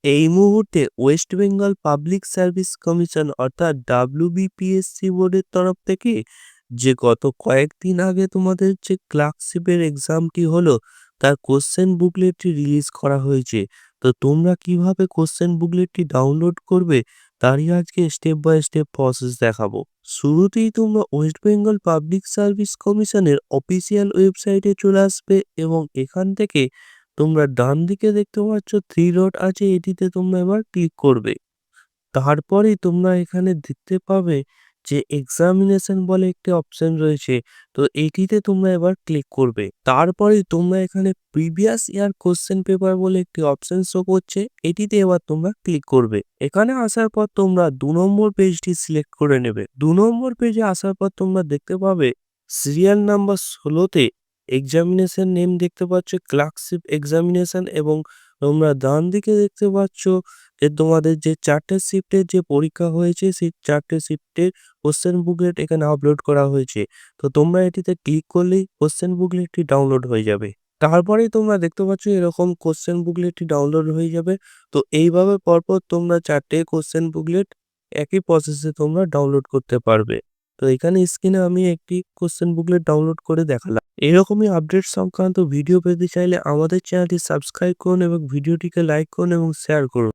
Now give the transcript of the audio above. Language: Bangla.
এই মুহূর্তে West Bengal public service commission অর্থাৎ WBPSC বোর্ডের তরফ থেকে যে গত কয়েকদিন আগে তোমাদের যে ক্লার্কশিপের এক্সামটি হলো তার কোশ্চেন বুকলেটটি রিলিজ করা হয়েছে। তো তোমরা কিভাবে কোশ্চেন বুকলেটটি ডাউনলোড করবে তারই আজকে স্টেপ বাই স্টেপ প্রসেস দেখাবো। শুরুতেই তোমরা ওয়েস্ট বেঙ্গল পাবলিক সার্ভিস কমিশনের অফিসিয়াল ওয়েবসাইটে চলে আসবে এবং এখান থেকে তোমরা ডান দিকে দেখতে পাচ্ছ 3 ডট আছে, এটিতে তোমরা এবার ক্লিক করবে। তারপরেই তোমরা এখানে দেখতে পাবে যে এক্সামিনেশন বলে একটি অপশন রয়েছে, তো এটিতে তোমরা এবার ক্লিক করবে। তারপরেই তোমরা এখানে প্রিভিয়াস ইয়ার কোশ্চেন পেপার বলে একটি অপশন শো করছে, এটিতে এবার তোমরা ক্লিক করবে। এখানে আসার পর তোমরা 2 নম্বর পেজটি সিলেক্ট করে নেবে। 2 নম্বর পেজে আসার পর তোমরা দেখতে পাবে সিরিয়াল নাম্বার 16তে এক্সামিনেশন নেম দেখতে পাচ্ছ ক্লার্কশিপ এক্সামিনেশন, এবং তোমরা ডান দিকে দেখতে পাচ্ছ যে তোমাদের যে 4টে শিফটের যে পরীক্ষা হয়েছে সেই 4টে শিফটের কোশ্চেন বুকলেট এখানে আপলোড করা হয়েছে। তো তোমরা এটিতে ক্লিক করলেই কোশ্চেন বুকলেটটি ডাউনলোড হয়ে যাবে। তারপরেই তোমরা দেখতে পাচ্ছ এরকম কোশ্চেন বুকলেটটি ডাউনলোড হয়ে যাবে। তো এইভাবে পরপর তোমরা 4টে কোশ্চেন বুকলেট একই প্রসেসে তোমরা ডাউনলোড করতে পারবে। তো এখানে স্ক্রিনে আমি একটি কোশ্চেন বুকলেট ডাউনলোড করে দেখালাম। এরকমই আপডেট সংক্রান্ত ভিডিও পেতে চাইলে আমাদের চ্যানেলটি সাবস্ক্রাইব করুন এবং ভিডিওটিকে লাইক করুন এবং শেয়ার করুন।